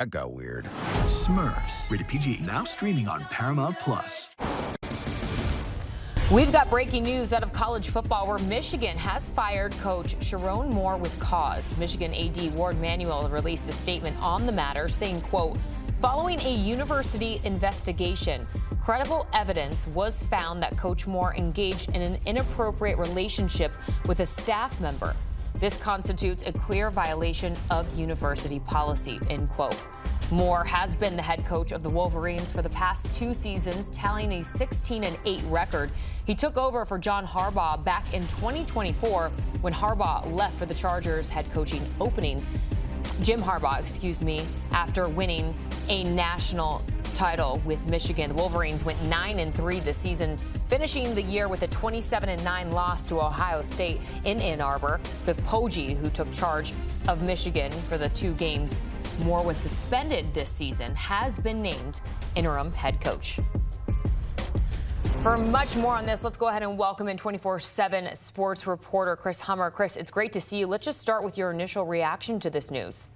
That got weird. Smurfs, rated PG, now streaming on Paramount+. We've got breaking news out of college football where Michigan has fired coach Sherrone Moore with cause. Michigan AD Ward Manuel released a statement on the matter saying, quote, following a university investigation, credible evidence was found that Coach Moore engaged in an inappropriate relationship with a staff member. This constitutes a clear violation of university policy, end quote. Moore has been the head coach of the Wolverines for the past 2 seasons, tallying a 16-8 record. He took over for John Harbaugh back in 2024 when Harbaugh left for the Chargers head coaching opening. Jim Harbaugh, after winning a national title with Michigan. The Wolverines went 9-3 this season, finishing the year with a 27-9 loss to Ohio State in Ann Arbor. With Poggi, who took charge of Michigan for the 2 games Moore was suspended this season, has been named interim head coach. For much more on this, let's go ahead and welcome in 24/7 sports reporter Chris Hummer. Chris, it's great to see you. Let's just start with your initial reaction to this news.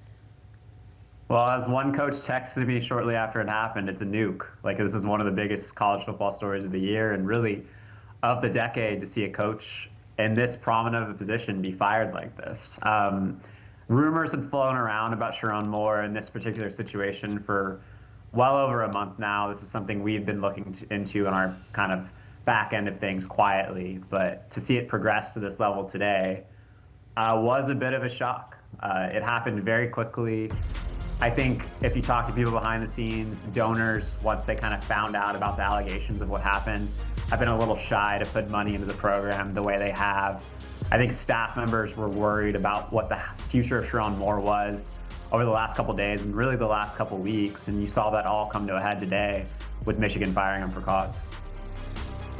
Well, as one coach texted me shortly after it happened, it's a nuke. Like, this is one of the biggest college football stories of the year and really of the decade to see a coach in this prominent of a position be fired like this. Rumors had flown around about Sherrone Moore in this particular situation for well over a month now. This is something we've been looking into in our kind of back end of things quietly, but to see it progress to this level today was a bit of a shock. It happened very quickly. I think if you talk to people behind the scenes, donors, once they kind of found out about the allegations of what happened, have been a little shy to put money into the program the way they have. I think staff members were worried about what the future of Sherrone Moore was over the last couple of days and really the last couple of weeks. And you saw that all come to a head today with Michigan firing him for cause.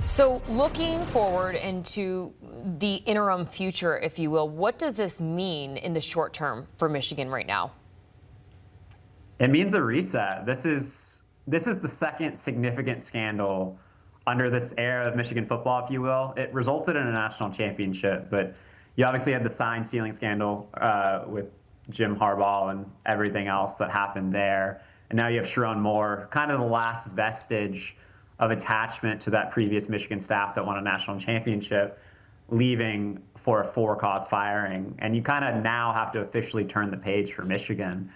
So looking forward into the interim future, if you will, what does this mean in the short term for Michigan right now? It means a reset. This is the second significant scandal under this era of Michigan football, if you will. It resulted in a national championship, but you obviously had the sign stealing scandal with Jim Harbaugh and everything else that happened there. And now you have Sherrone Moore, kind of the last vestige of attachment to that previous Michigan staff that won a national championship, leaving for a for-cause firing. And you kind of now have to officially turn the page for Michigan.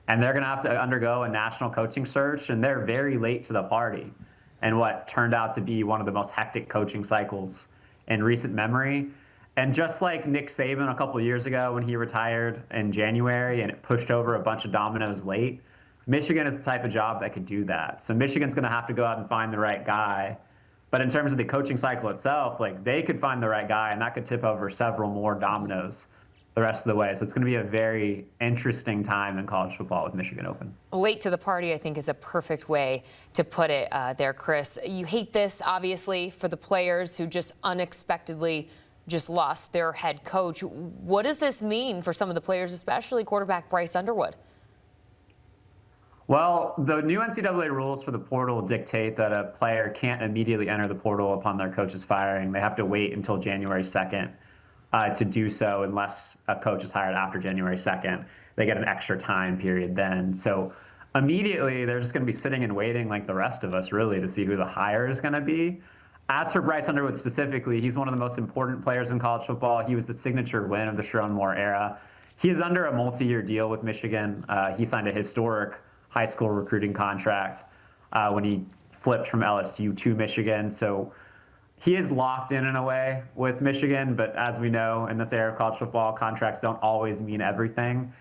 And they're going to have to undergo a national coaching search, and they're very late to the party. And what turned out to be one of the most hectic coaching cycles in recent memory. And just like Nick Saban a couple of years ago when he retired in January and it pushed over a bunch of dominoes late, Michigan is the type of job that could do that. So Michigan's going to have to go out and find the right guy. But in terms of the coaching cycle itself, like, they could find the right guy and that could tip over several more dominoes the rest of the way. So it's going to be a very interesting time in college football with Michigan open. Late to the party, I think, is a perfect way to put it there, Chris. You hate this, obviously, for the players who just unexpectedly just lost their head coach. What does this mean for some of the players, especially quarterback Bryce Underwood? Well, the new NCAA rules for the portal dictate that a player can't immediately enter the portal upon their coach's firing. They have to wait until January 2nd. To do so unless a coach is hired after January 2nd. They get an extra time period then. So immediately they're just going to be sitting and waiting like the rest of us, really, to see who the hire is going to be. As for Bryce Underwood specifically, he's one of the most important players in college football. He was the signature win of the Sherrone Moore era. He is under a multi-year deal with Michigan. He signed a historic high school recruiting contract when he flipped from LSU to Michigan. So he is locked in a way with Michigan, but as we know, in this era of college football, contracts don't always mean everything.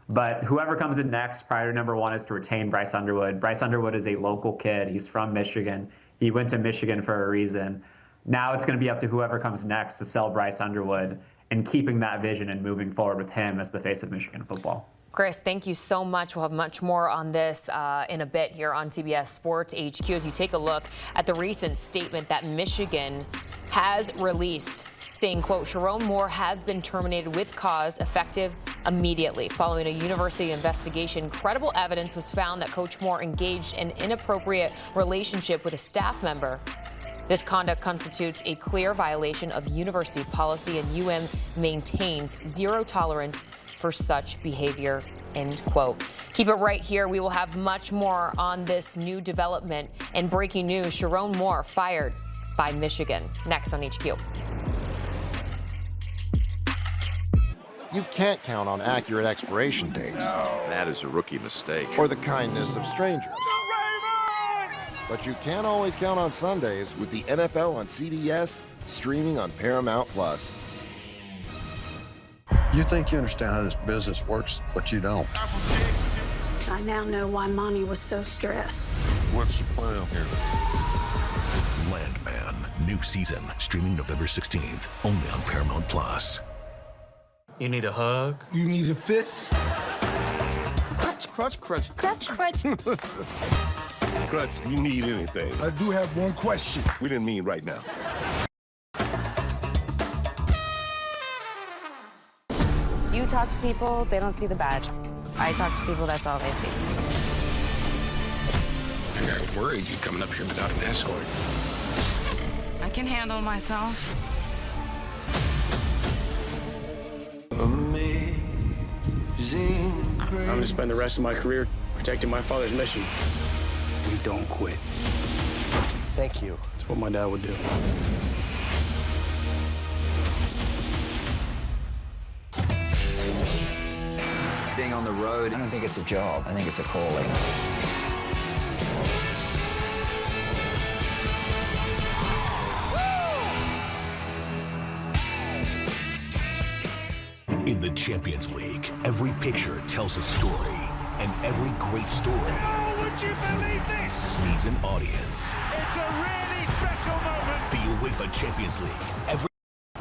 But whoever comes in next, priority number one is to retain Bryce Underwood. Bryce Underwood is a local kid. He's from Michigan. He went to Michigan for a reason. Now it's going to be up to whoever comes next to sell Bryce Underwood and keeping that vision and moving forward with him as the face of Michigan football. Chris, thank you so much. We'll have much more on this in a bit here on CBS Sports HQ as you take a look at the recent statement that Michigan has released saying, quote, Sherrone Moore has been terminated with cause effective immediately. Following a university investigation, credible evidence was found that Coach Moore engaged in inappropriate relationship with a staff member. This conduct constitutes a clear violation of university policy, and UM maintains zero tolerance for such behavior, end quote. Keep it right here. We will have much more on this new development. And breaking news, Sherrone Moore fired by Michigan. Next on HQ. You can't count on accurate expiration dates. No, that is a rookie mistake. Or the kindness of strangers. But you can always count on Sundays with the NFL on CBS, streaming on Paramount+. You think you understand how this business works, but you don't. I now know why Mommy was so stressed. What's the plan here? Landman, new season, streaming November 16th, only on Paramount+. You need a hug? You need a fist? Crutch, crutch, crutch. Crutch, crutch. Crutch, you need anything. I do have one question. We didn't mean right now. You talk to people, they don't see the badge. I talk to people, that's all they see. I got worried you coming up here without an escort. I can handle myself. I'm gonna spend the rest of my career protecting my father's mission. We don't quit. Thank you. That's what my dad would do. Being on the road, I don't think it's a job. I think it's a calling. In the Champions League, every picture tells a story, and every great story would you believe this? needs an audience. It's a really special moment. The UEFA Champions League,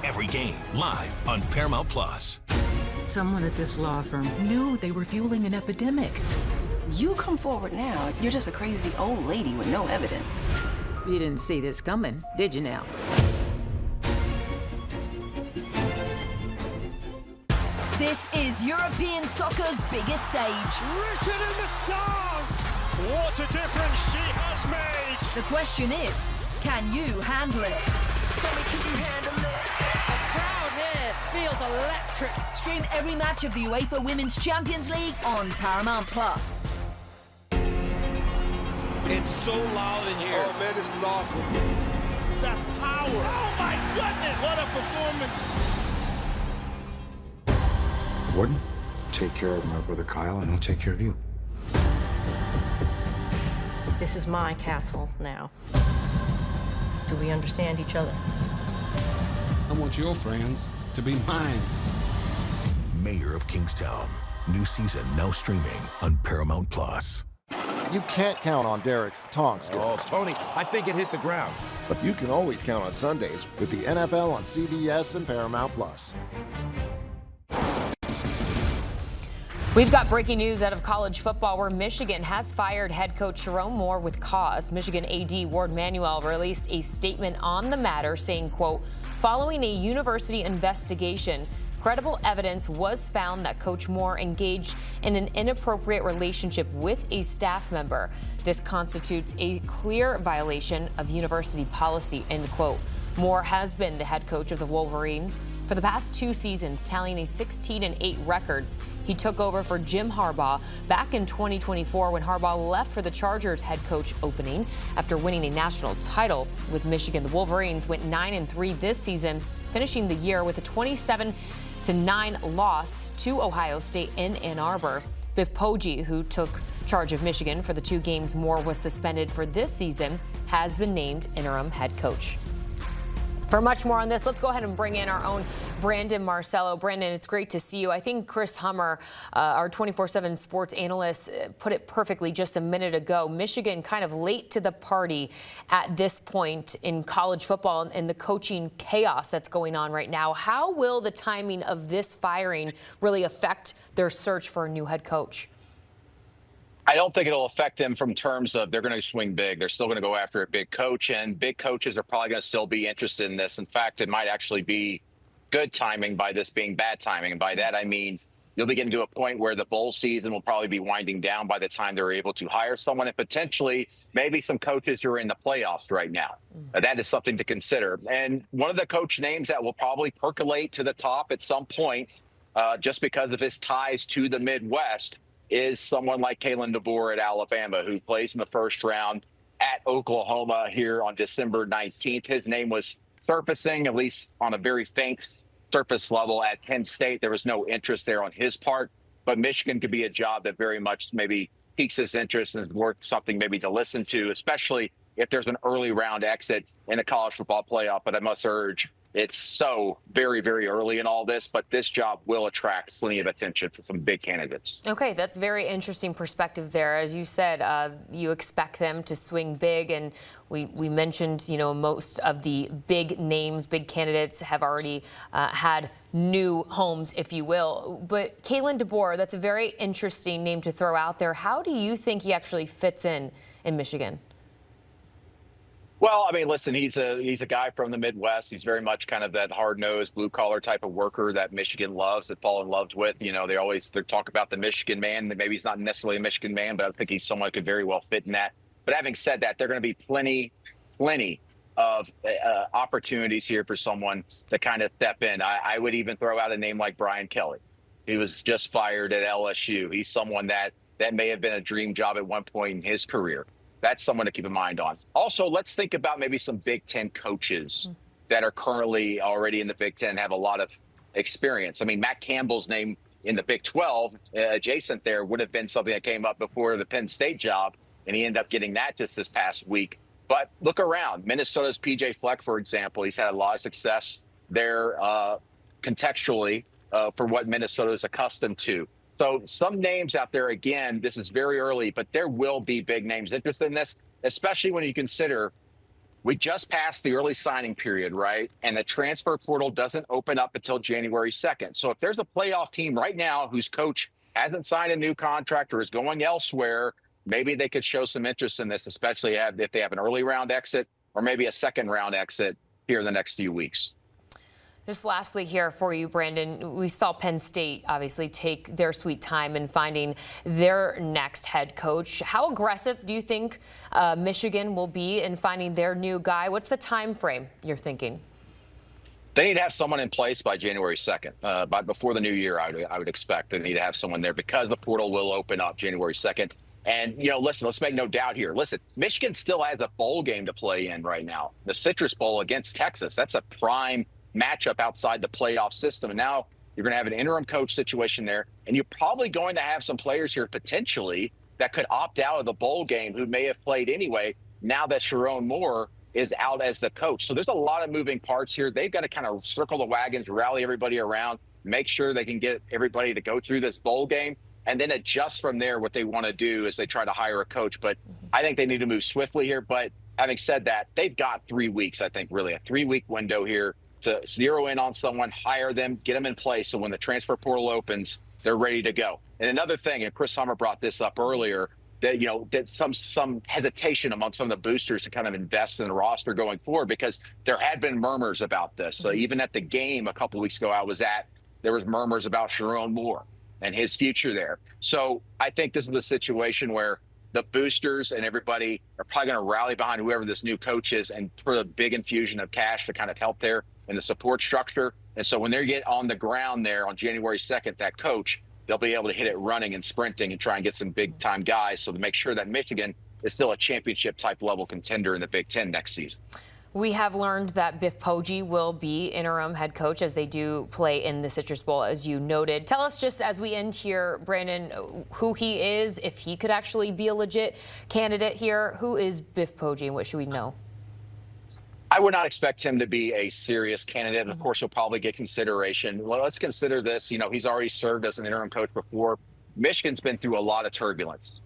every game, live on Paramount+. Someone at this law firm knew they were fueling an epidemic. You come forward now, you're just a crazy old lady with no evidence. You didn't see this coming, did you now? This is European soccer's biggest stage. Written in the stars. What a difference she has made. The question is, can you handle it? Tell me, can you handle it? The crowd here feels electric. Stream every match of the UEFA Women's Champions League on Paramount+. It's so loud in here. Oh man, this is awesome. The power. Oh my goodness, what a performance. Warden, take care of my brother Kyle, and I'll take care of you. This is my castle now. Do we understand each other? I want your friends to be mine. Mayor of Kingstown, new season now streaming on Paramount+. You can't count on Derek's tongue skills. Oh, Tony, I think it hit the ground. But you can always count on Sundays with the NFL on CBS and Paramount+. We've got breaking news out of college football where Michigan has fired head coach Sherrone Moore with cause. Michigan AD Ward Manuel released a statement on the matter saying, quote, following a university investigation, credible evidence was found that Coach Moore engaged in an inappropriate relationship with a staff member. This constitutes a clear violation of university policy, end quote. Moore has been the head coach of the Wolverines for the past 2 seasons, tallying a 16-8 record. He took over for Jim Harbaugh back in 2024 when Harbaugh left for the Chargers head coach opening after winning a national title with Michigan. The Wolverines went 9-3 this season, finishing the year with a 27-9 loss to Ohio State in Ann Arbor. Biff Poggi, who took charge of Michigan for the 2 games Moore was suspended for this season, has been named interim head coach. For much more on this, let's go ahead and bring in our own Brandon Marcello. Brandon, it's great to see you. I think Chris Hummer, our 24/7 sports analyst, put it perfectly just a minute ago. Michigan kind of late to the party at this point in college football and the coaching chaos that's going on right now. How will the timing of this firing really affect their search for a new head coach? I don't think it'll affect them from terms of they're going to swing big. They're still going to go after a big coach, and big coaches are probably going to still be interested in this. In fact, it might actually be good timing by this being bad timing. And by that, I mean you'll be getting to a point where the bowl season will probably be winding down by the time they're able to hire someone, and potentially maybe some coaches who are in the playoffs right now. That is something to consider. And one of the coach names that will probably percolate to the top at some point, just because of his ties to the Midwest, is someone like Kalen DeBoer at Alabama, who plays in the first round at Oklahoma here on December 19th. His name was surfacing, at least on a very faint surface level, at Penn State. There was no interest there on his part, but Michigan could be a job that very much maybe piques his interest and is worth something maybe to listen to, especially if there's an early round exit in the college football playoff. But I must urge, it's so very, very early in all this, but this job will attract plenty of attention from some big candidates. Okay, that's very interesting perspective there. As you said, you expect them to swing big, and we mentioned, most of the big names, big candidates have already had new homes, if you will. But Kalen DeBoer, that's a very interesting name to throw out there. How do you think he actually fits in Michigan? Well, I mean, listen, he's a guy from the Midwest. He's very much kind of that hard-nosed, blue-collar type of worker that Michigan loves, that fall in love with. They talk about the Michigan man. Maybe he's not necessarily a Michigan man, but I think he's someone who could very well fit in that. But having said that, there are going to be plenty of opportunities here for someone to kind of step in. I would even throw out a name like Brian Kelly. He was just fired at LSU. He's someone that may have been a dream job at one point in his career. That's someone to keep in mind on. Also, let's think about maybe some Big Ten coaches that are currently already in the Big Ten, have a lot of experience. I mean, Matt Campbell's name in the Big 12, adjacent there, would have been something that came up before the Penn State job, and he ended up getting that just this past week. But look around. Minnesota's P.J. Fleck, for example, he's had a lot of success there contextually for what Minnesota is accustomed to. So some names out there, again, this is very early, but there will be big names interested in this, especially when you consider we just passed the early signing period, right? And the transfer portal doesn't open up until January 2nd. So if there's a playoff team right now whose coach hasn't signed a new contract or is going elsewhere, maybe they could show some interest in this, especially if they have an early round exit or maybe a second round exit here in the next few weeks. Just lastly here for you, Brandon, we saw Penn State obviously take their sweet time in finding their next head coach. How aggressive do you think Michigan will be in finding their new guy? What's the time frame you're thinking? They need to have someone in place by January 2nd. Before the new year, I would expect they need to have someone there because the portal will open up January 2nd. And, listen, let's make no doubt here. Listen, Michigan still has a bowl game to play in right now. The Citrus Bowl against Texas. That's a prime matchup outside the playoff system. And now you're going to have an interim coach situation there. And you're probably going to have some players here potentially that could opt out of the bowl game who may have played anyway now that Sherrone Moore is out as the coach. So there's a lot of moving parts here. They've got to kind of circle the wagons, rally everybody around, make sure they can get everybody to go through this bowl game, and then adjust from there what they want to do as they try to hire a coach. But I think they need to move swiftly here. But having said that, they've got 3 weeks, I think, really a 3-week window here to zero in on someone, hire them, get them in place. So when the transfer portal opens, they're ready to go. And another thing, and Chris Hummer brought this up earlier, that, that some hesitation among some of the boosters to kind of invest in the roster going forward, because there had been murmurs about this. So even at the game a couple of weeks ago I was at, there was murmurs about Sherrone Moore and his future there. So I think this is a situation where the boosters and everybody are probably going to rally behind whoever this new coach is and put a big infusion of cash to kind of help there in the support structure. And so when they get on the ground there on January 2nd, that coach, they'll be able to hit it running and sprinting and try and get some big time guys. So to make sure that Michigan is still a championship type level contender in the Big Ten next season. We have learned that Biff Poggi will be interim head coach as they do play in the Citrus Bowl, as you noted. Tell us just as we end here, Brandon, who he is, if he could actually be a legit candidate here. Who is Biff Poggi and what should we know? I would not expect him to be a serious candidate. And of course, he'll probably get consideration. Well, let's consider this. He's already served as an interim coach before. Michigan's been through a lot of turbulence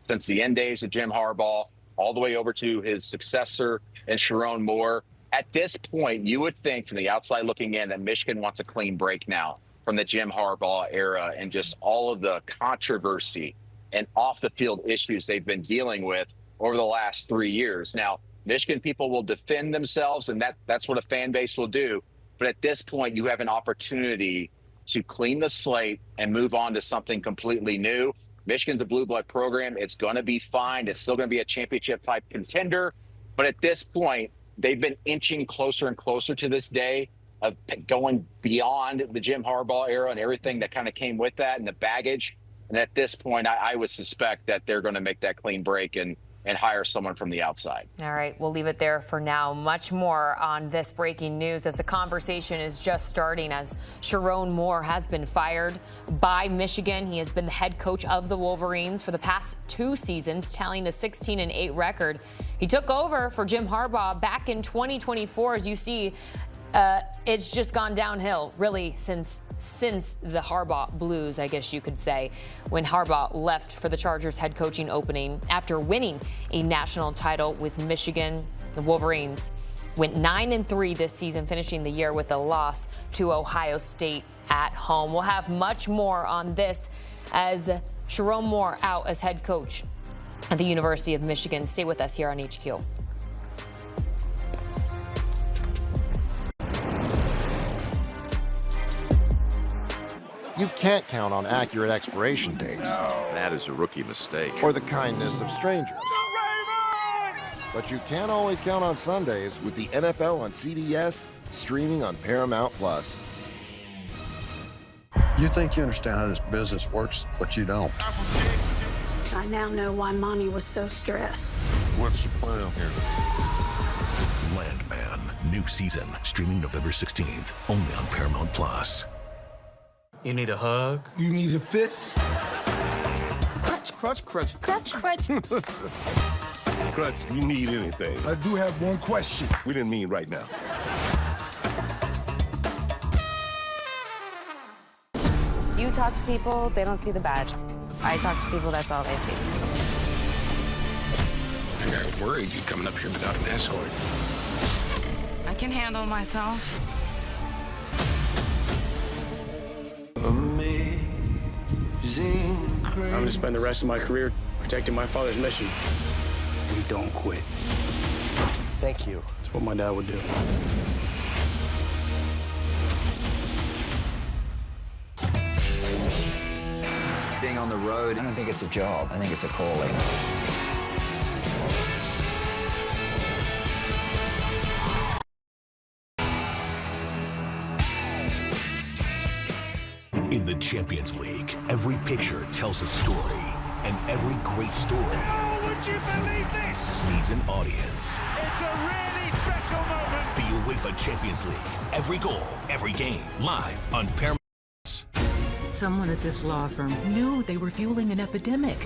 since the end days of Jim Harbaugh, all the way over to his successor and Sherrone Moore. At this point, you would think from the outside looking in that Michigan wants a clean break now from the Jim Harbaugh era and just all of the controversy and off the field issues they've been dealing with over the last 3 years. Now, Michigan people will defend themselves, and that's what a fan base will do. But at this point, you have an opportunity to clean the slate and move on to something completely new. Michigan's a blue blood program. It's going to be fine. It's still going to be a championship type contender. But at this point, they've been inching closer and closer to this day of going beyond the Jim Harbaugh era and everything that kind of came with that and the baggage. And at this point, I would suspect that they're going to make that clean break and hire someone from the outside. All right, we'll leave it there for now. Much more on this breaking news as the conversation is just starting, as Sherrone Moore has been fired by Michigan. He has been the head coach of the Wolverines for the past 2 seasons, tallying a 16-8 record. He took over for Jim Harbaugh back in 2024. As you see, it's just gone downhill, really, since the Harbaugh Blues, I guess you could say, when Harbaugh left for the Chargers head coaching opening after winning a national title with Michigan. The Wolverines went 9-3 this season, finishing the year with a loss to Ohio State at home. We'll have much more on this as Sherrone Moore out as head coach at the University of Michigan. Stay with us here on HQ. You can't count on accurate expiration dates. That is a rookie mistake. Or the kindness of strangers. But you can always count on Sundays with the NFL on CBS, streaming on Paramount+. You think you understand how this business works, but you don't. I now know why Monty was so stressed. What's the plan here? Landman, new season, streaming November 16th, only on Paramount+. You need a hug? You need a fist? Crutch, crutch, crutch. Crutch, crutch. Crutch, you need anything. I do have one question. We didn't mean right now. You talk to people, they don't see the badge. I talk to people, that's all they see. I got worried you coming up here without an escort. I can handle myself. I'm gonna spend the rest of my career protecting my father's mission. We don't quit. Thank you. That's what my dad would do. Being on the road, I don't think it's a job. I think it's a calling. In the Champions League, every picture tells a story, and every great story Would you believe this? needs an audience. It's a really special moment. The UEFA Champions League, every goal, every game, live on Paramount+. Someone at this law firm knew they were fueling an epidemic.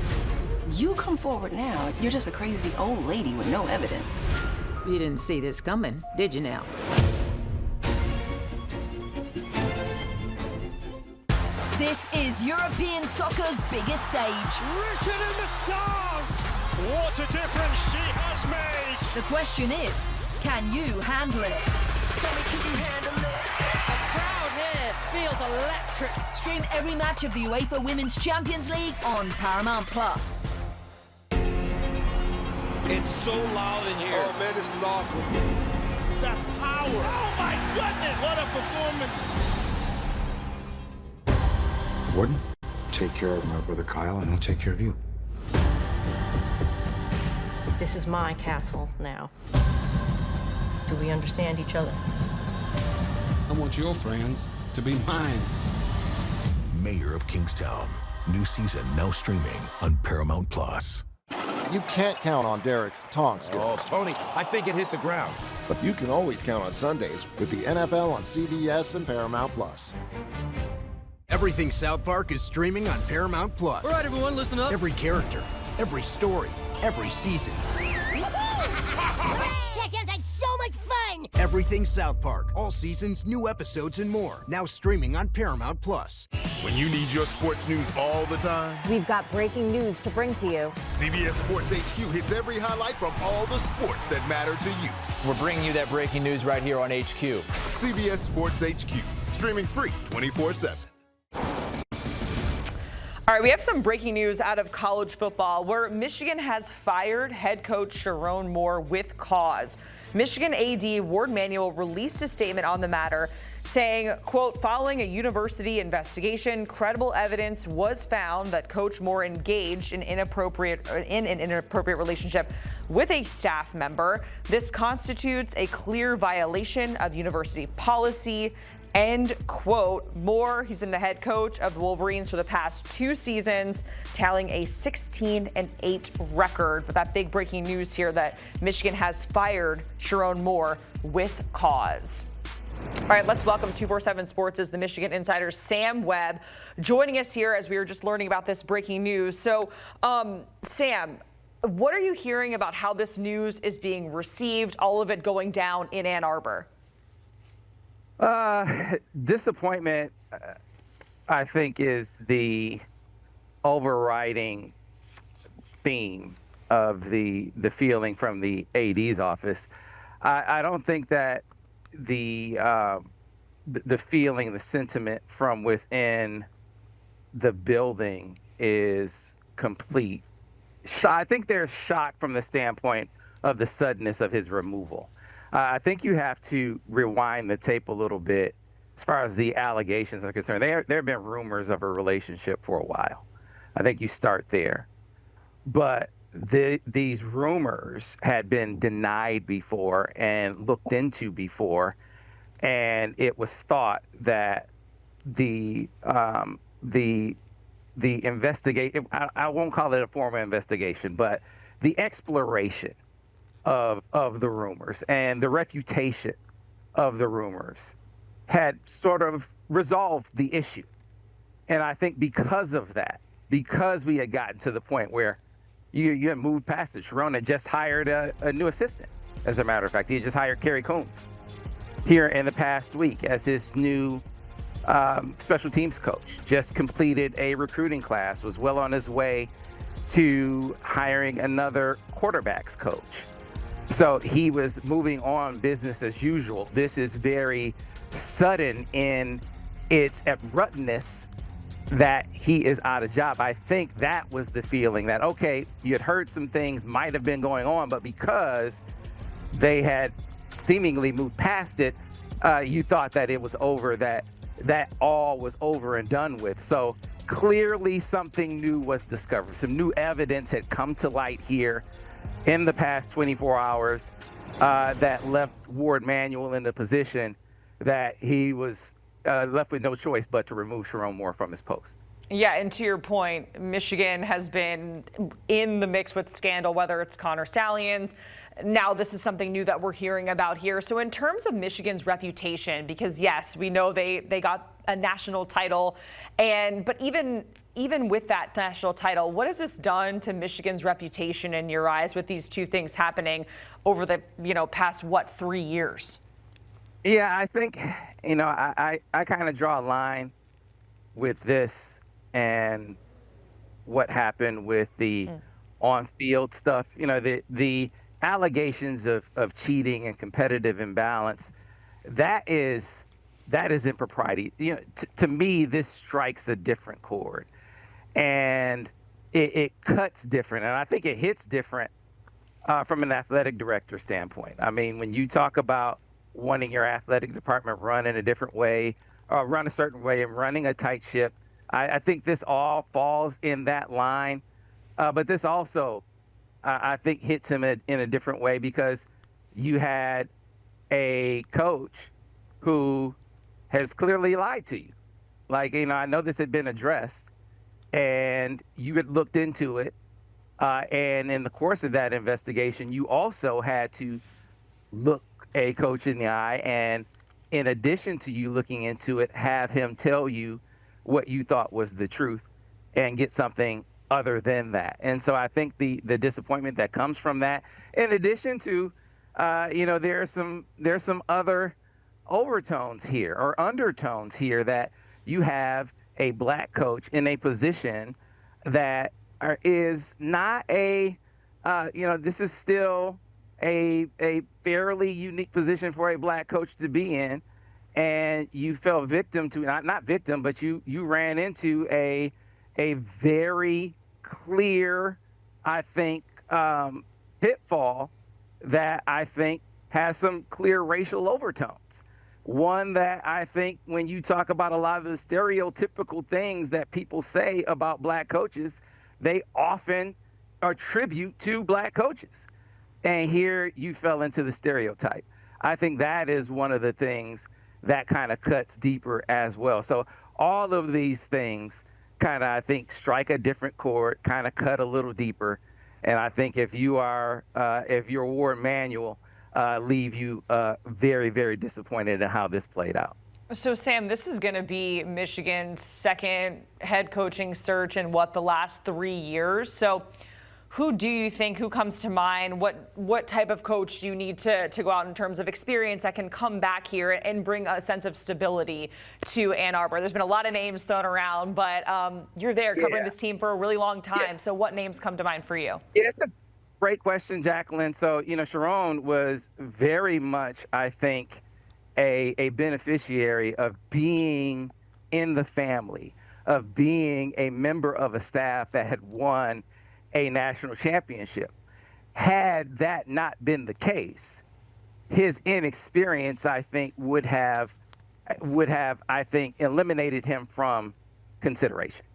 You come forward now, you're just a crazy old lady with no evidence. You didn't see this coming, did you now? This is European soccer's biggest stage. Written in the stars. What a difference she has made. The question is, can you handle it? Tell me, can you handle it? A crowd here feels electric. Stream every match of the UEFA Women's Champions League on Paramount+. It's so loud in here. Oh man, this is awesome. That power. Oh my goodness, what a performance. Warden, take care of my brother Kyle, and I'll take care of you. This is my castle now. Do we understand each other? I want your friends to be mine. Mayor of Kingstown, new season now streaming on Paramount+. You can't count on Derek's taunt skills. Oh, Tony, I think it hit the ground. But you can always count on Sundays with the NFL on CBS and Paramount+. Everything South Park is streaming on Paramount+. All right, everyone, listen up. Every character, every story, every season. That sounds like so much fun! Everything South Park, all seasons, new episodes, and more. Now streaming on Paramount+. When you need your sports news all the time, We've got breaking news to bring to you. CBS Sports HQ hits every highlight from all the sports that matter to you. We're bringing you that breaking news right here on HQ. CBS Sports HQ, streaming free 24/7. All right, we have some breaking news out of college football where Michigan has fired head coach Sherrone Moore with cause. Michigan AD Ward Manuel released a statement on the matter saying, quote, following a university investigation, credible evidence was found that Coach Moore engaged in an inappropriate relationship with a staff member. This constitutes a clear violation of university policy End quote. Moore, he's been the head coach of the Wolverines for the past 2 seasons, tallying a 16-8 record. But that big breaking news here that Michigan has fired Sherrone Moore with cause. All right, let's welcome 247 Sports' the Michigan insider Sam Webb joining us here as we were just learning about this breaking news. So, Sam, what are you hearing about how this news is being received, all of it going down in Ann Arbor? Disappointment, I think, is the overriding theme of the feeling from the AD's office. I don't think that the feeling, the sentiment from within the building is complete. I think there's shock from the standpoint of the suddenness of his removal. I think you have to rewind the tape a little bit as far as the allegations are concerned. There have been rumors of a relationship for a while. I think you start there. But these rumors had been denied before and looked into before, and it was thought that the investigation, I won't call it a formal investigation, but the exploration of the rumors and the refutation of the rumors had sort of resolved the issue. And I think because of that, because we had gotten to the point where you had moved past it, Sherrone had just hired a new assistant. As a matter of fact, he had just hired Kerry Coombs here in the past week as his new special teams coach. Just completed a recruiting class, was well on his way to hiring another quarterbacks coach. So he was moving on business as usual. This is very sudden in its abruptness that he is out of job. I think that was the feeling that, okay, you had heard some things might have been going on, but because they had seemingly moved past it, you thought that it was over, that all was over and done with. So clearly something new was discovered. Some new evidence had come to light here in the past 24 hours that left Ward Manuel in the position that he was left with no choice but to remove Sherrone Moore from his post. Yeah, and to your point, Michigan has been in the mix with scandal, whether it's Connor Stallions. Now this is something new that we're hearing about here. So in terms of Michigan's reputation, because yes, we know they got a national title, but even with that national title, what has this done to Michigan's reputation in your eyes with these two things happening over the past 3 years? Yeah, I think I kind of draw a line with this and what happened with the on-field stuff. The allegations of cheating and competitive imbalance, that is impropriety. To me, this strikes a different chord, and it cuts different, and I think it hits different from an athletic director standpoint. I mean, when you talk about wanting your athletic department run in a different way, run a certain way, and running a tight ship, I think this all falls in that line. But this also, I think, hits him in a different way because you had a coach who has clearly lied to you. Like, I know this had been addressed, and you had looked into it. And in the course of that investigation, you also had to look a coach in the eye, and in addition to you looking into it, have him tell you what you thought was the truth and get something other than that. And so I think the disappointment that comes from that, in addition to, there's some other overtones here or undertones here that you have a black coach in a position that is not this is still a fairly unique position for a black coach to be in, and you fell victim to not victim, but you ran into a very clear, I think, pitfall that I think has some clear racial overtones. One that I think when you talk about a lot of the stereotypical things that people say about black coaches, they often attribute to black coaches. And here you fell into the stereotype. I think that is one of the things that kind of cuts deeper as well. So all of these things kind of, I think, strike a different chord, kind of cut a little deeper. And I think if you're Ward Manuel, leave you very, very disappointed in how this played out. So, Sam, this is going to be Michigan's second head coaching search in the last 3 years. So who do you think, who comes to mind? What type of coach do you need to go out in terms of experience that can come back here and bring a sense of stability to Ann Arbor? There's been a lot of names thrown around, but you're there covering this team for a really long time. Yeah. So what names come to mind for you? Yeah, it's a great question, Jacqueline. So, Sherrone was very much, I think, a beneficiary of being in the family, of being a member of a staff that had won a national championship. Had that not been the case, his inexperience, I think, would have, I think, eliminated him from consideration.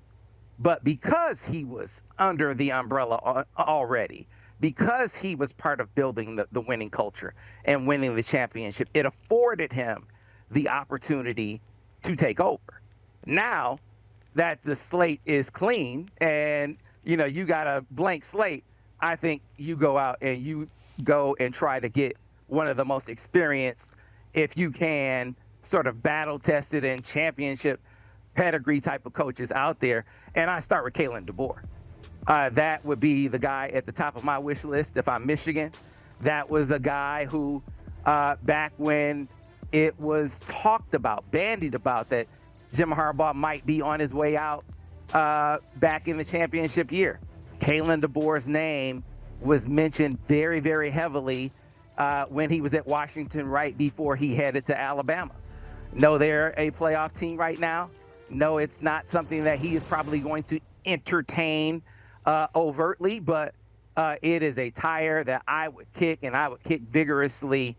But because he was under the umbrella already, because he was part of building the winning culture and winning the championship, it afforded him the opportunity to take over. Now that the slate is clean and you got a blank slate, I think you go out and you go and try to get one of the most experienced, if you can, sort of battle-tested and championship pedigree type of coaches out there. And I start with Kalen DeBoer. That would be the guy at the top of my wish list if I'm Michigan. That was a guy who, back when it was talked about, bandied about, that Jim Harbaugh might be on his way out back in the championship year, Kalen DeBoer's name was mentioned very, very heavily when he was at Washington right before he headed to Alabama. No, they're a playoff team right now. No, it's not something that he is probably going to entertain overtly, but it is a tire that I would kick, and I would kick vigorously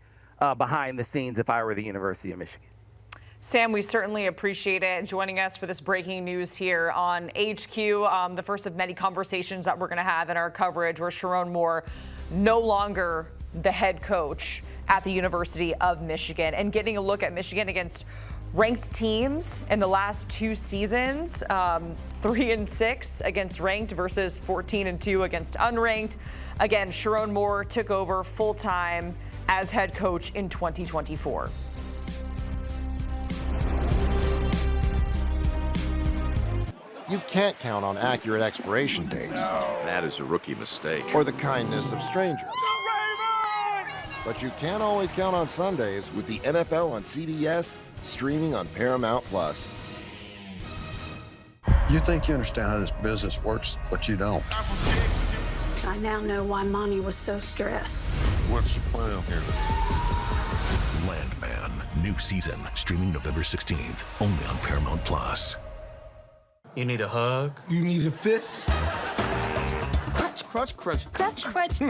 behind the scenes if I were the University of Michigan. Sam, we certainly appreciate it joining us for this breaking news here on HQ, the first of many conversations that we're going to have in our coverage, where Sherrone Moore no longer the head coach at the University of Michigan, and getting a look at Michigan against ranked teams in the last 2 seasons, 3-6 against ranked versus 14-2 against unranked. Again, Sherrone Moore took over full-time as head coach in 2024. You can't count on accurate expiration dates. That is a rookie mistake. Or the kindness of strangers. But you can always count on Sundays with the NFL on CBS, streaming on Paramount+. You think you understand how this business works, but you don't. I now know why Monty was so stressed. What's the plan here? Landman, new season, streaming November 16th, only on Paramount+. You need a hug? You need a fist? Crutch, crutch, crutch. Crutch, crutch.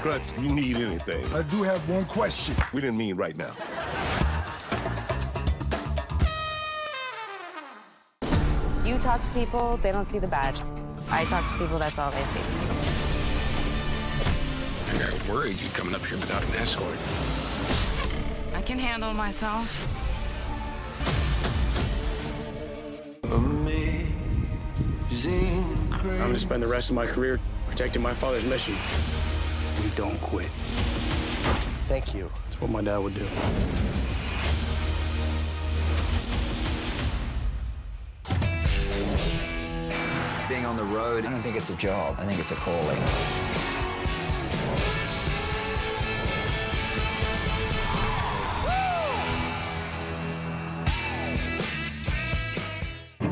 Crutch, you need anything. I do have one question. We didn't mean right now. You talk to people, they don't see the badge. I talk to people, that's all they see. I got worried you coming up here without an escort. I can handle myself. I'm going to spend the rest of my career protecting my father's mission. We don't quit. Thank you. That's what my dad would do. Being on the road, I don't think it's a job. I think it's a calling.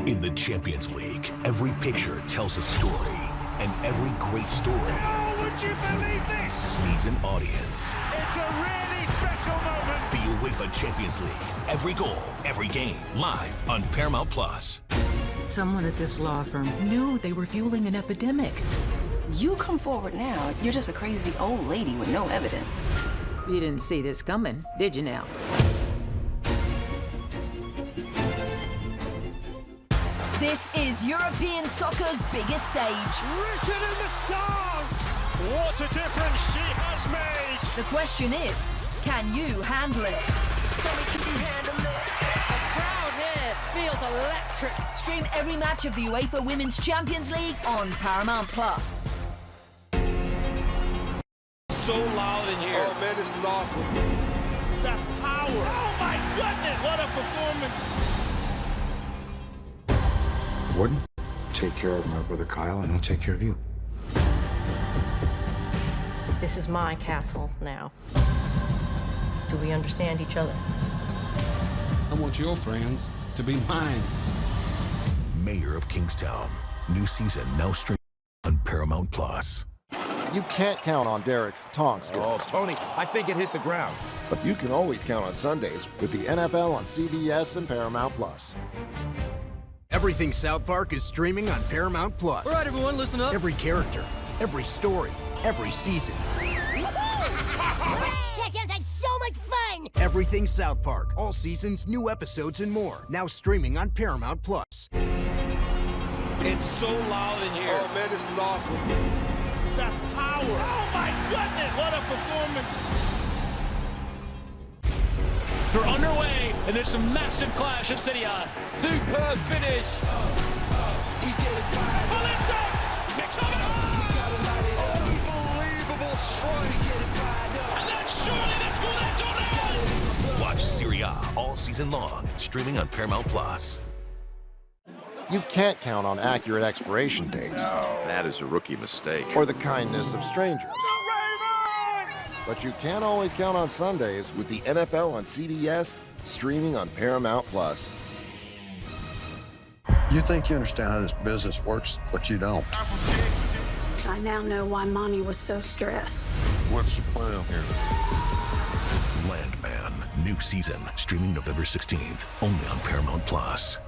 In the Champions League, every picture tells a story, and every great story would you believe this? needs an audience. It's a really special moment. The UEFA Champions League, every goal, every game, live on Paramount+. Someone at this law firm knew they were fueling an epidemic. You come forward now, you're just a crazy old lady with no evidence. You didn't see this coming, did you now? This is European soccer's biggest stage. Written in the stars. What a difference she has made. The question is, can you handle it? Feels electric. Stream every match of the UEFA Women's Champions League on Paramount Plus. So loud in here. Oh man, this is awesome. That power. Oh my goodness, what a performance. Wouldn't take care of my brother Kyle, and I'll take care of you. This is my castle now. Do we understand each other? I want your friends to be mine. Mayor of Kingstown. New season now streaming on Paramount Plus. You can't count on Derek's taunt skills. Oh, Tony, I think it hit the ground. But you can always count on Sundays with the NFL on CBS and Paramount Plus. Everything South Park is streaming on Paramount Plus. All right, everyone, listen up. Every character, every story, every season. That sounds like so much fun! Everything South Park. All seasons, new episodes, and more. Now streaming on Paramount Plus. It's so loud in here. Oh man, this is awesome. That power. Oh my goodness, what a performance. They're underway in this massive clash at City On. Superb finish. Unbelievable strike. And then surely they score that tornado. Watch Serie A all season long, streaming on Paramount Plus. You can't count on accurate expiration dates. That is a rookie mistake. Or the kindness of strangers. But you can always count on Sundays with the NFL on CBS, streaming on Paramount Plus. You think you understand how this business works, but you don't. I now know why Monty was so stressed. What's the plan here? Landman. New season streaming November 16th, only on Paramount Plus.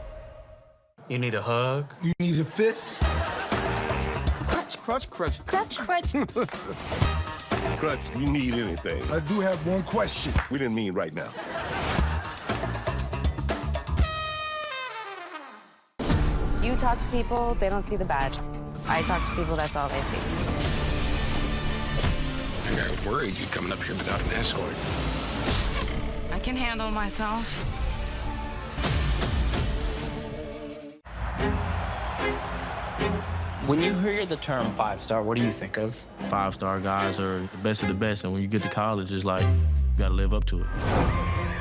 You need a hug? You need a fist? Crutch, crutch, crutch. Crutch, crutch. Crutch, you need anything. I do have one question. We didn't mean right now. You talk to people, they don't see the badge. I talk to people, that's all they see. I got worried you coming up here without an escort. I can handle myself. When you hear the term 5-star, what do you think of? 5-star guys are the best of the best, and when you get to college, it's like, you gotta live up to it.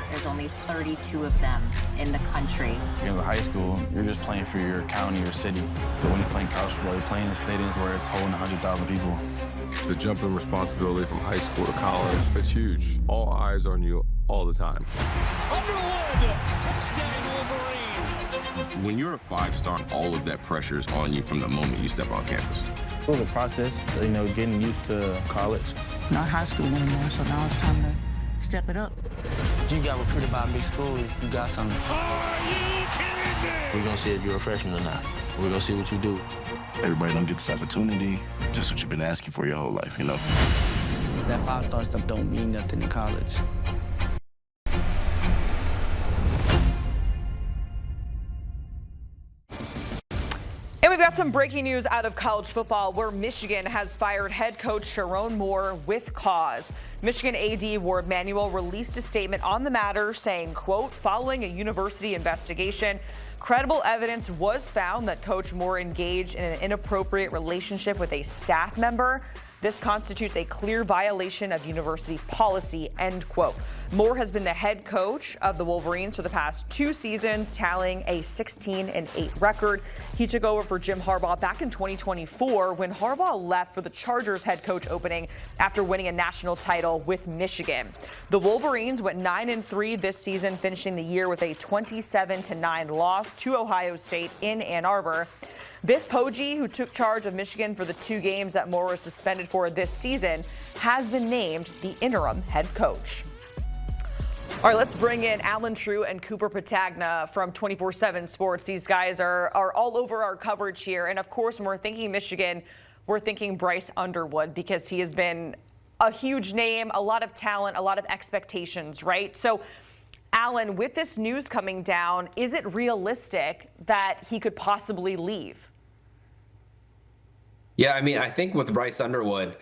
There's only 32 of them in the country. In high school, you're just playing for your county or city. But when you're playing college football, you're playing in stadiums where it's holding 100,000 people. The jump in responsibility from high school to college, it's huge. All eyes are on you all the time. Underwood, touchdown Wolverines. When you're a 5-star, all of that pressure is on you from the moment you step on campus. It was a process, getting used to college. Not high school anymore, so now it's time to step it up. You got recruited by a big school, you got something. Are you kidding me? We're gonna see if you're a freshman or not. We're gonna see what you do. Everybody don't get this opportunity. Just what you've been asking for your whole life, you know? That 5-star stuff don't mean nothing in college. And we've got some breaking news out of college football where Michigan has fired head coach Sherrone Moore with cause. Michigan AD Ward Manuel released a statement on the matter saying, quote, following a university investigation, credible evidence was found that Coach Moore engaged in an inappropriate relationship with a staff member. This constitutes a clear violation of university policy, end quote. Moore has been the head coach of the Wolverines for the past 2 seasons, tallying a 16-8 record. He took over for Jim Harbaugh back in 2024 when Harbaugh left for the Chargers head coach opening after winning a national title with Michigan. The Wolverines went 9-3 this season, finishing the year with a 27-9 loss to Ohio State in Ann Arbor. Biff Poggi, who took charge of Michigan for the 2 games that Moore was suspended for this season, has been named the interim head coach. All right, let's bring in Alan True and Cooper Patagna from 24/7 Sports. These guys are all over our coverage here. And, of course, when we're thinking Michigan, we're thinking Bryce Underwood because he has been a huge name, a lot of talent, a lot of expectations, right? So, Alan, with this news coming down, is it realistic that he could possibly leave? Yeah, I mean, I think with Bryce Underwood,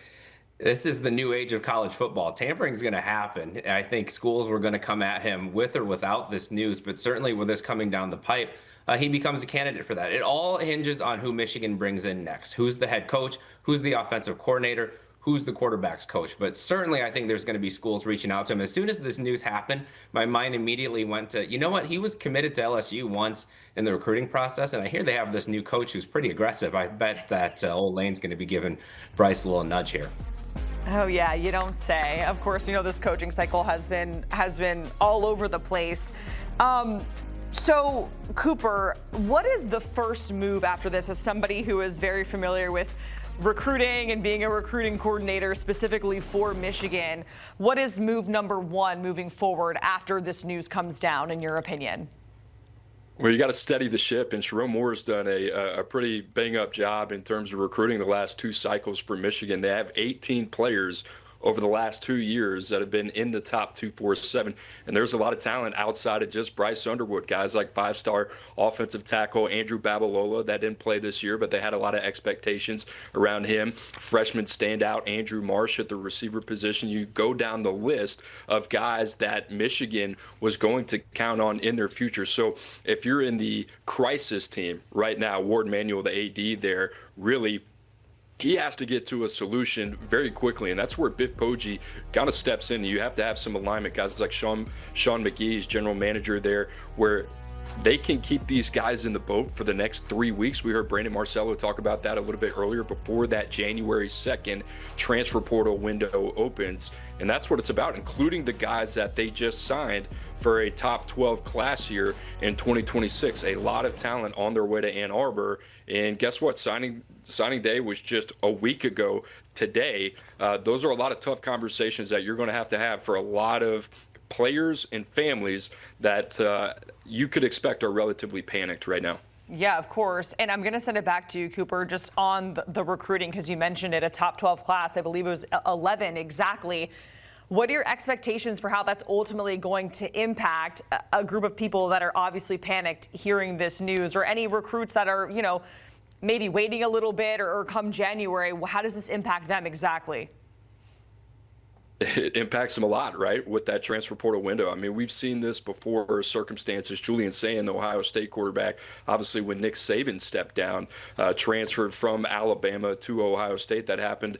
This is the new age of college football. Tampering is going to happen. I think schools were going to come at him with or without this news, but certainly with this coming down the pipe, he becomes a candidate for that. It all hinges on who Michigan brings in next. Who's the head coach? Who's the offensive coordinator? Who's the quarterback's coach? But certainly I think there's going to be schools reaching out to him. As soon as this news happened, my mind immediately went to, you know what? He was committed to LSU once in the recruiting process, and I hear they have this new coach who's pretty aggressive. I bet that old Lane's going to be giving Bryce a little nudge here. Oh yeah, you don't say. Of course, we know this coaching cycle has been all over the place. So Cooper, what is the first move after this? As somebody who is very familiar with recruiting and being a recruiting coordinator specifically for Michigan, what is move number one moving forward after this news comes down, in your opinion? Well, you got to steady the ship, and Sherrone Moore has done a pretty bang-up job in terms of recruiting the last 2 cycles for Michigan. They have 18 players over the last 2 years that have been in the top 247, and there's a lot of talent outside of just Bryce Underwood. Guys like 5-star offensive tackle Andrew Babalola that didn't play this year, but they had a lot of expectations around him. Freshman standout Andrew Marsh at the receiver position. You go down the list of guys that Michigan was going to count on in their future. So if you're in the crisis team right now, Ward Manuel, the AD there, really he has to get to a solution very quickly, and that's where Biff Poggi kind of steps in. You have to have some alignment. Guys like Sean McGee's general manager there, where they can keep these guys in the boat for the next 3 weeks. We heard Brandon Marcello talk about that a little bit earlier before that January 2nd transfer portal window opens, and that's what it's about, including the guys that they just signed for a top 12 class year in 2026. A lot of talent on their way to Ann Arbor, and guess what? Signing day was just a week ago today. Those are a lot of tough conversations that you're going to have for a lot of players and families that you could expect are relatively panicked right now. Yeah, of course. And I'm going to send it back to you, Cooper, just on the recruiting, because you mentioned it, a top 12 class. I believe it was 11 exactly. What are your expectations for how that's ultimately going to impact a group of people that are obviously panicked hearing this news, or any recruits that are, maybe waiting a little bit or come January? How does this impact them exactly? It impacts them a lot, right, with that transfer portal window. I mean, we've seen this before circumstances. Julian Sayin, the Ohio State quarterback, obviously when Nick Saban stepped down, transferred from Alabama to Ohio State. That happened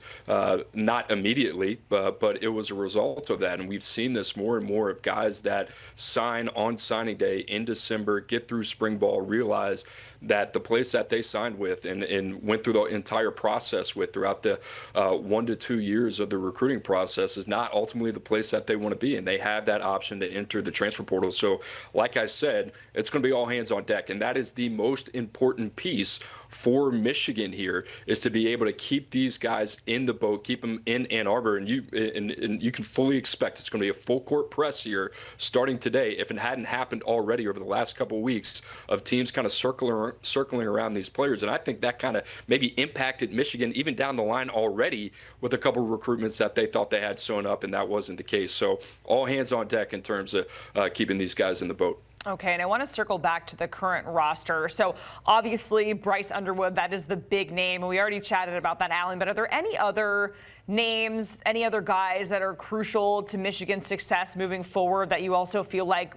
not immediately, but it was a result of that. And we've seen this more and more of guys that sign on signing day in December, get through spring ball, realize that the place that they signed with and went through the entire process with throughout the 1 to 2 years of the recruiting process is not ultimately the place that they want to be. And they have that option to enter the transfer portal. So like I said, it's going to be all hands on deck. And that is the most important piece for Michigan here, is to be able to keep these guys in the boat, keep them in Ann Arbor. And you can fully expect it's going to be a full court press here starting today, if it hadn't happened already over the last couple of weeks, of teams kind of circling around these players. And I think that kind of maybe impacted Michigan even down the line already with a couple of recruitments that they thought they had sewn up, and that wasn't the case. So all hands on deck in terms of keeping these guys in the boat. Okay, and I want to circle back to the current roster. So obviously Bryce Underwood, that is the big name, and we already chatted about that, Alan, but are there any other names, any other guys that are crucial to Michigan's success moving forward that you also feel like,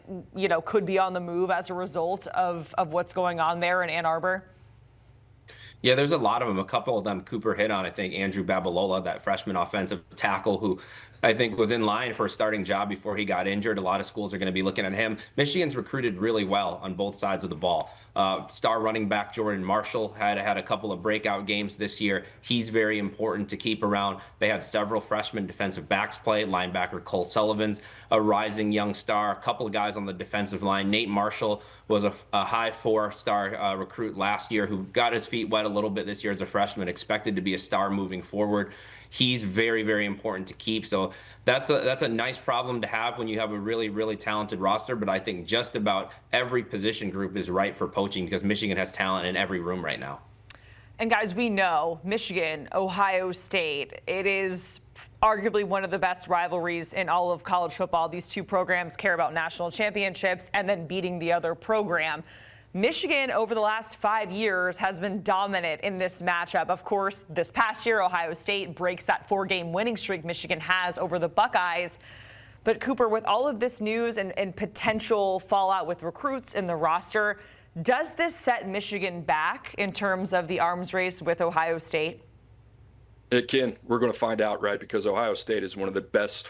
could be on the move as a result of what's going on there in Ann Arbor? Yeah, there's a lot of them. A couple of them Cooper hit on. I think Andrew Babalola, that freshman offensive tackle who I think was in line for a starting job before he got injured. A lot of schools are going to be looking at him. Michigan's recruited really well on both sides of the ball. Star running back Jordan Marshall had a couple of breakout games this year. He's very important to keep around. They had several freshman defensive backs play. Linebacker Cole Sullivan's a rising young star. A couple of guys on the defensive line. Nate Marshall was a high 4-star recruit last year who got his feet wet a little bit this year as a freshman, expected to be a star moving forward. He's very, very important to keep. So that's a nice problem to have when you have a really, really talented roster. But I think just about every position group is ripe for poaching because Michigan has talent in every room right now. And guys, we know Michigan, Ohio State, it is arguably one of the best rivalries in all of college football. These two programs care about national championships and then beating the other program. Michigan, over the last 5 years, has been dominant in this matchup. Of course, this past year, Ohio State breaks that 4-game winning streak Michigan has over the Buckeyes. But Cooper, with all of this news and potential fallout with recruits in the roster, does this set Michigan back in terms of the arms race with Ohio State? It can. We're going to find out, right? Because Ohio State is one of the best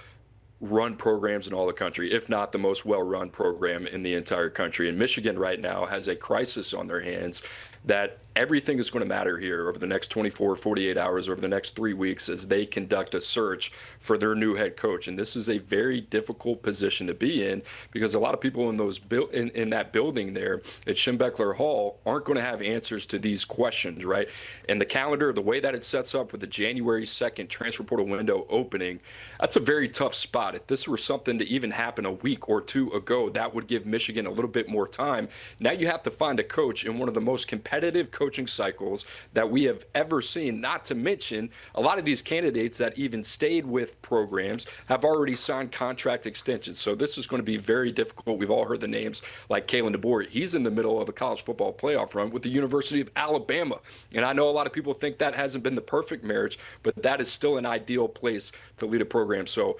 run programs in all the country, if not the most well-run program in the entire country. And Michigan right now has a crisis on their hands that everything is going to matter here over the next 24, 48 hours, over the next 3 weeks as they conduct a search for their new head coach. And this is a very difficult position to be in because a lot of people in those in that building there at Schembechler Hall aren't going to have answers to these questions, right? And the calendar, the way that it sets up with the January 2nd transfer portal window opening, that's a very tough spot. If this were something to even happen a week or two ago, that would give Michigan a little bit more time. Now you have to find a coach in one of the most competitive coaching cycles that we have ever seen, not to mention a lot of these candidates that even stayed with programs have already signed contract extensions. So this is going to be very difficult. We've all heard the names like Kalen DeBoer. He's in the middle of a college football playoff run with the University of Alabama. And I know a lot of people think that hasn't been the perfect marriage, but that is still an ideal place to lead a program. So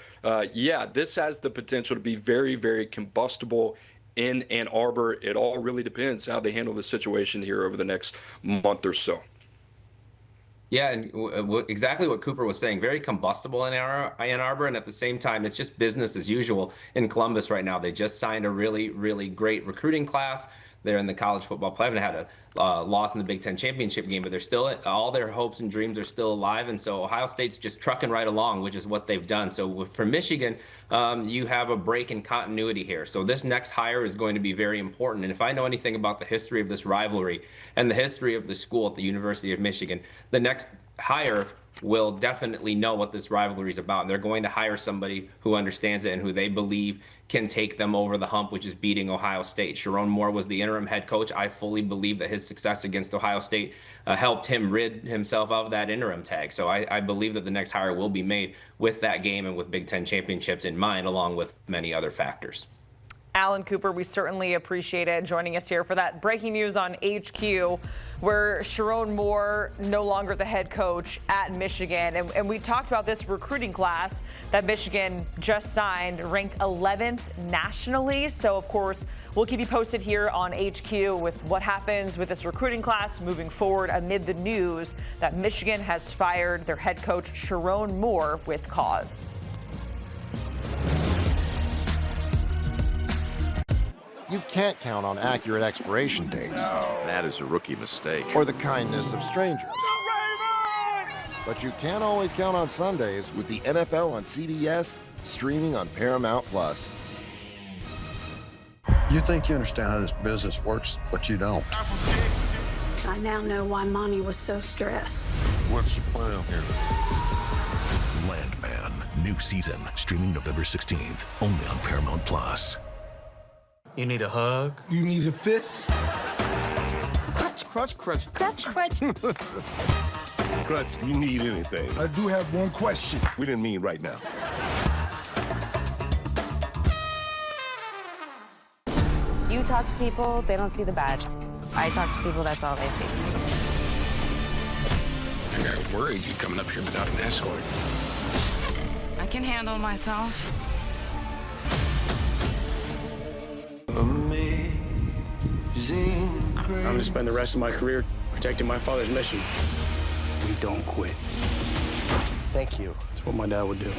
yeah, this has the potential to be very, very combustible in Ann Arbor. It all really depends how they handle the situation here over the next month or so. Yeah, and exactly what Cooper was saying, very combustible in Ann Arbor, and at the same time, it's just business as usual in Columbus right now. They just signed a really, really great recruiting class. They're in the college football play. They haven't had a loss in the Big Ten championship game, but they're still, all their hopes and dreams are still alive. And so Ohio State's just trucking right along, which is what they've done. So for Michigan, you have a break in continuity here. So this next hire is going to be very important. And if I know anything about the history of this rivalry and the history of the school at the University of Michigan, the next hire will definitely know what this rivalry is about. And they're going to hire somebody who understands it and who they believe can take them over the hump, which is beating Ohio State. Sherrone Moore was the interim head coach. I fully believe that his success against Ohio State helped him rid himself of that interim tag. So I believe that the next hire will be made with that game and with Big Ten championships in mind, along with many other factors. Alan Cooper, we certainly appreciate it joining us here for that breaking news on HQ, where Sherrone Moore no longer the head coach at Michigan. And we talked about this recruiting class that Michigan just signed, ranked 11th nationally. So, of course, we'll keep you posted here on HQ with what happens with this recruiting class moving forward amid the news that Michigan has fired their head coach, Sherrone Moore, with cause. You can't count on accurate expiration dates. That is a rookie mistake. Or the kindness of strangers. But you can always count on Sundays with the NFL on CBS, streaming on Paramount+. You think you understand how this business works, but you don't. I now know why Mommy was so stressed. What's the plan here? Landman, new season, streaming November 16th, only on Paramount+. You need a hug? You need a fist? Crutch, crutch, crutch. Crutch, crutch. Crutch, you need anything. I do have one question. We didn't mean right now. You talk to people, they don't see the badge. I talk to people, that's all they see. I got worried you coming up here without an escort. I can handle myself. I'm going to spend the rest of my career protecting my father's mission. We don't quit. Thank you. That's what my dad would do.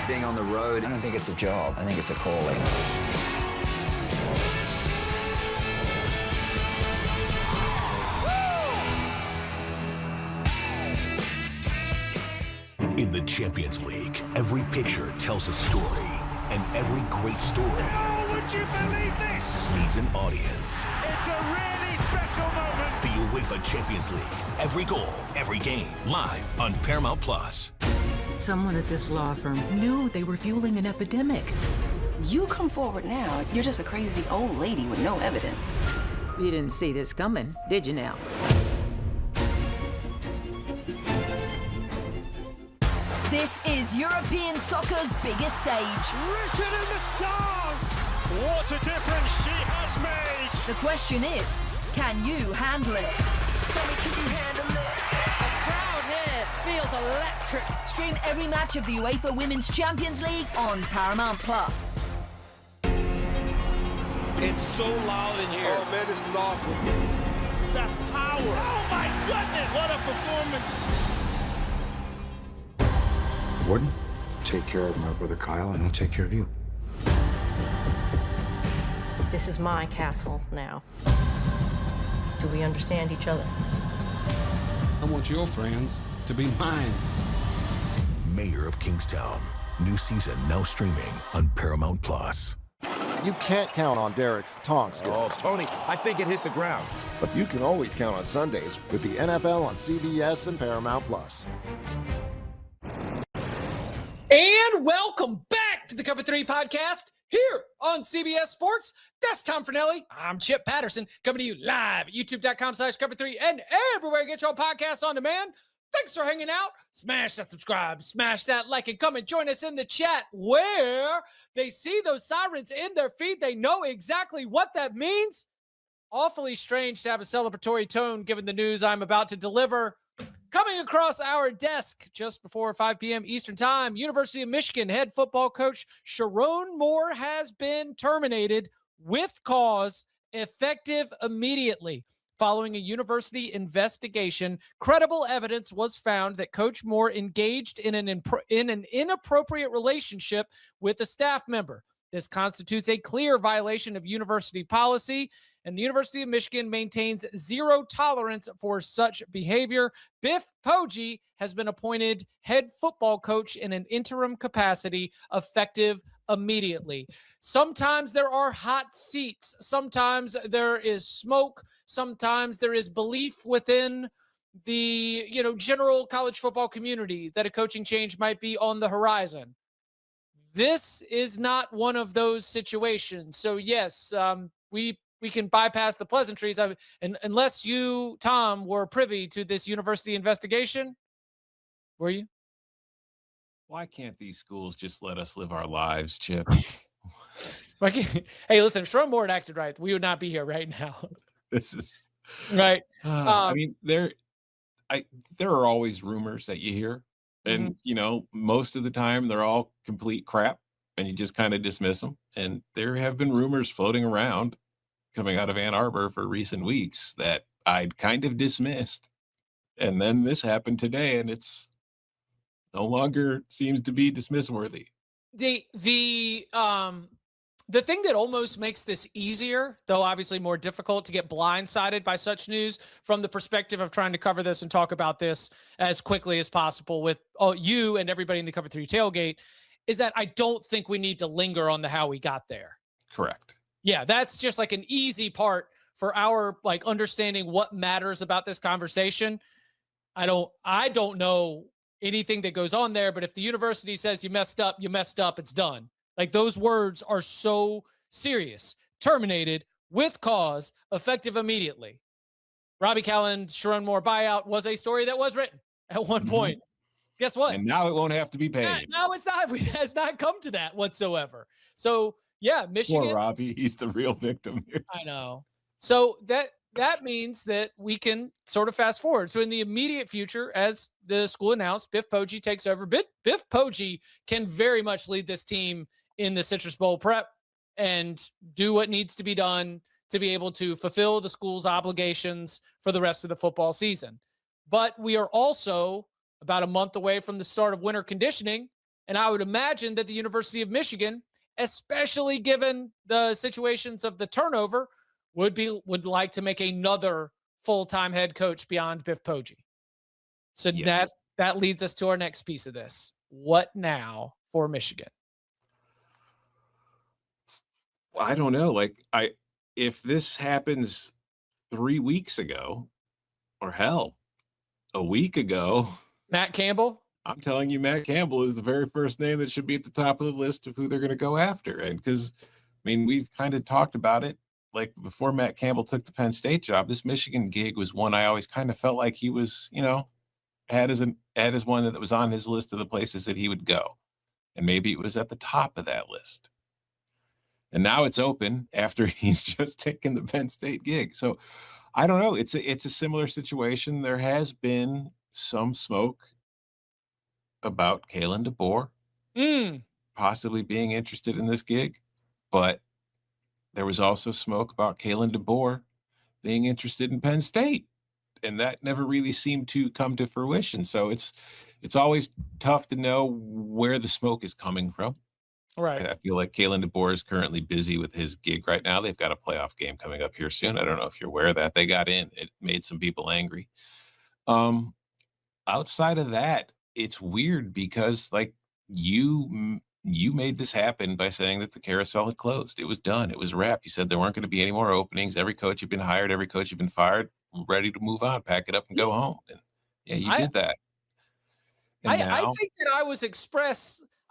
Being on the road, I don't think it's a job. I think it's a calling. In the Champions League, every picture tells a story, and every great story would you believe this? needs an audience. It's a really special moment. The UEFA Champions League, every goal, every game, live on Paramount+. Someone at this law firm knew they were fueling an epidemic. You come forward now, you're just a crazy old lady with no evidence. You didn't see this coming, did you now? This is European soccer's biggest stage. Written in the stars! What a difference she has made! The question is, can you handle it? Can you handle it? The crowd here feels electric. Stream every match of the UEFA Women's Champions League on Paramount Plus. It's so loud in here. Oh, man, this is awesome. That power. Oh, my goodness. What a performance. Warden, take care of my brother Kyle, and I'll take care of you. This is my castle now. Do we understand each other? I want your friends to be mine. Mayor of Kingstown. New season now streaming on Paramount Plus. You can't count on Derek's taunt skills. Oh, Tony, I think it hit the ground. But you can always count on Sundays with the NFL on CBS and Paramount Plus. And welcome back to the Cover 3 podcast here on CBS Sports. That's Tom Fornelli. I'm Chip Patterson, coming to you live at youtube.com/Cover3 and everywhere you get your podcasts on demand. Thanks for hanging out. Smash that subscribe, smash that like, and come and join us in the chat where they see those sirens in their feed. They know exactly what that means. Awfully strange to have a celebratory tone given the news I'm about to deliver. Coming across our desk just before 5 p.m. Eastern Time, University of Michigan head football coach Sherrone Moore has been terminated with cause effective immediately. Following a university investigation, credible evidence was found that Coach Moore engaged in an inappropriate relationship with a staff member. This constitutes a clear violation of university policy, and the University of Michigan maintains zero tolerance for such behavior. Biff Poggi has been appointed head football coach in an interim capacity, effective immediately. Sometimes there are hot seats. Sometimes there is smoke. Sometimes there is belief within the, general college football community that a coaching change might be on the horizon. This is not one of those situations. So yes, we can bypass the pleasantries. Unless you, Tom, were privy to this university investigation. Were you? Why can't these schools just let us live our lives, Chip? Hey, listen, if Sherrone Moore had acted right, we would not be here right now. This is right. I mean, there are always rumors that you hear, and most of the time they're all complete crap, and you just kind of dismiss them. And there have been rumors floating around coming out of Ann Arbor for recent weeks that I'd kind of dismissed, and then this happened today, and it's no longer seems to be dismiss worthy. The thing that almost makes this easier, though obviously more difficult, to get blindsided by such news from the perspective of trying to cover this and talk about this as quickly as possible with you and everybody in the Cover 3 tailgate, is that I don't think we need to linger on the how we got there. Correct. Yeah, that's just like an easy part for our understanding what matters about this conversation. I don't know anything that goes on there, but if the university says you messed up, it's done. Those words are so serious. Terminated with cause, effective immediately. Robbie Calland, Sherrone Moore buyout was a story that was written at one point. Guess what? And now it won't have to be paid. Now it's not. It has not come to that whatsoever. So yeah, Michigan. Poor Robbie, he's the real victim here. I know. So that means that we can sort of fast forward. So in the immediate future, as the school announced, Biff Poggi takes over. Biff Poggi can very much lead this team in the Citrus Bowl prep and do what needs to be done to be able to fulfill the school's obligations for the rest of the football season. But we are also about a month away from the start of winter conditioning, and I would imagine that the University of Michigan, especially given the situations of the turnover, would like to make another full-time head coach beyond Biff Poggi. So yes. that leads us to our next piece of this. What now for Michigan? I don't know. If this happens 3 weeks ago, or hell, a week ago, Matt Campbell. I'm telling you, Matt Campbell is the very first name that should be at the top of the list of who they're going to go after. And because, we've kind of talked about it. Before Matt Campbell took the Penn State job, this Michigan gig was one I always kind of felt like he was, had as one that was on his list of the places that he would go. And maybe it was at the top of that list. And now it's open after he's just taken the Penn State gig. So I don't know. It's a similar situation. There has been some smoke about Kalen DeBoer possibly being interested in this gig, but there was also smoke about Kalen DeBoer being interested in Penn State, and that never really seemed to come to fruition. So it's always tough to know where the smoke is coming from. Right. I feel like Kalen DeBoer is currently busy with his gig right now. They've got a playoff game coming up here soon. I don't know if you're aware of that. They got in. It made some people angry. Outside of that, it's weird because like you made this happen by saying that the carousel had closed. It was done. It was a wrap. You said there weren't going to be any more openings. Every coach had been hired. Every coach had been fired. Ready to move on, pack it up and go home. And yeah, you did that. And I think that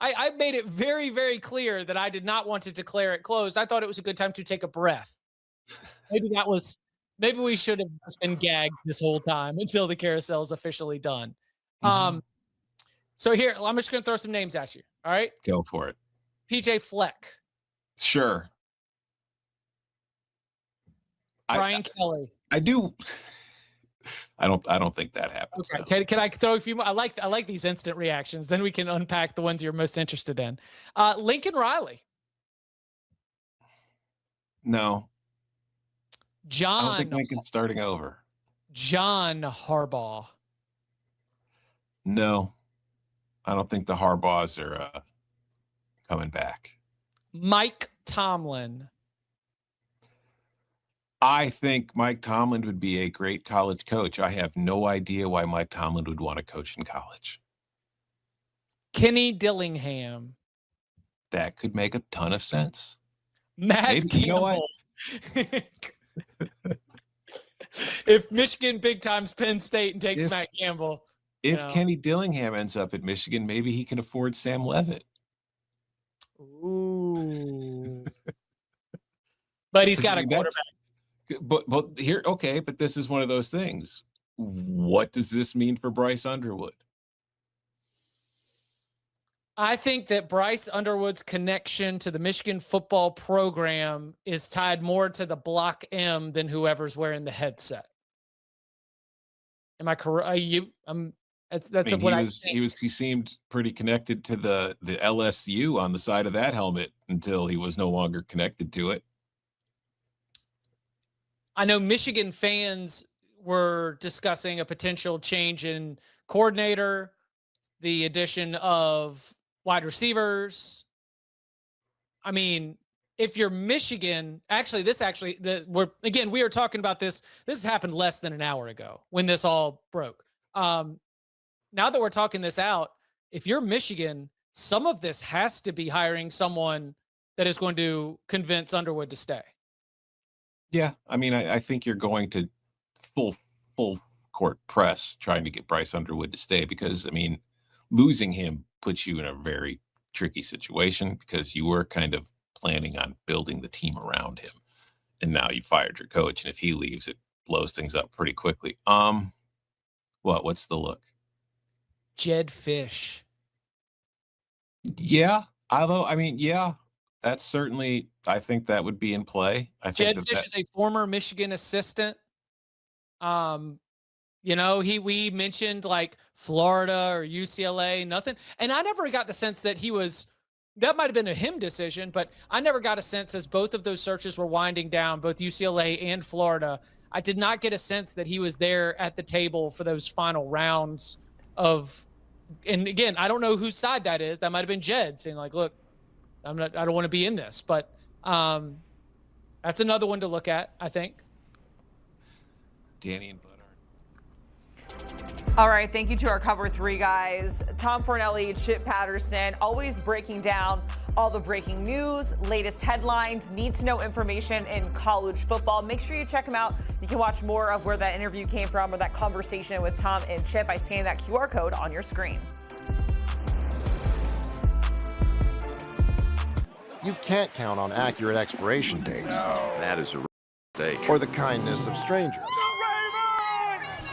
I made it very, very clear that I did not want to declare it closed. I thought it was a good time to take a breath. Maybe we should have just been gagged this whole time until the carousel is officially done. So here, I'm just going to throw some names at you. All right. Go for it. PJ Fleck. Sure. Brian Kelly. I do. I don't think that happens. Okay. No. Can I throw a few more? I like these instant reactions. Then we can unpack the ones you're most interested in. Lincoln Riley. No. John. I don't think Lincoln's starting over. John Harbaugh. No. I don't think the Harbaughs are coming back. Mike Tomlin. I think Mike Tomlin would be a great college coach. I have no idea why Mike Tomlin would want to coach in college. Kenny Dillingham. That could make a ton of sense. Matt Campbell. You know what? If Michigan big times Penn State and takes Matt Campbell. If Kenny Dillingham ends up at Michigan, maybe he can afford Sam Leavitt. Ooh. But he's got a quarterback. But here, okay, but this is one of those things. What does this mean for Bryce Underwood? I think that Bryce Underwood's connection to the Michigan football program is tied more to the Block M than whoever's wearing the headset. Am I correct? That's what I think. He seemed pretty connected to the LSU on the side of that helmet until he was no longer connected to it. I know Michigan fans were discussing a potential change in coordinator, the addition of wide receivers. I mean, if you're Michigan, we are talking about this. This happened less than an hour ago when this all broke. Now that we're talking this out, if you're Michigan, some of this has to be hiring someone that is going to convince Underwood to stay. Yeah, I mean, I think you're going to full court press trying to get Bryce Underwood to stay because, I mean, losing him puts you in a very tricky situation because you were kind of planning on building the team around him. And now you fired your coach. And if he leaves, it blows things up pretty quickly. What's the look? Jed Fish. Yeah. Although, I mean, yeah, that's certainly, I think that would be in play. Jed Fish is a former Michigan assistant. We mentioned like Florida or UCLA, nothing. And I never got the sense that that might've been a him decision, but I never got a sense as both of those searches were winding down, both UCLA and Florida. I did not get a sense that he was there at the table for those final rounds and again, I don't know whose side that is. That might've been Jed saying like, look, I don't want to be in this, but that's another one to look at, I think. Danny and Bud. All right, thank you to our Cover 3 guys. Tom Fornelli, Chip Patterson, always breaking down all the breaking news, latest headlines, need-to-know information in college football. Make sure you check them out. You can watch more of where that interview came from or that conversation with Tom and Chip by scanning that QR code on your screen. You can't count on accurate expiration dates. No. That is a mistake. Or the kindness of strangers.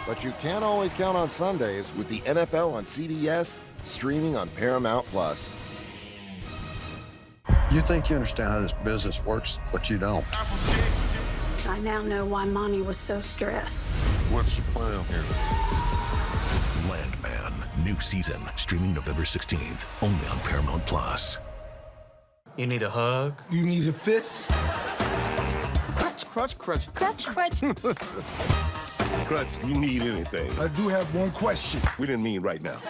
But you can't always count on Sundays with the NFL on CBS, streaming on Paramount Plus. You think you understand how this business works, but you don't. I now know why Mommy was so stressed. What's the plan here? Landman, new season, streaming November 16th, only on Paramount Plus. You need a hug? You need a fist? Crutch, crutch, crutch. Crutch, crutch. Crutch, you need anything. I do have one question. We didn't mean right now.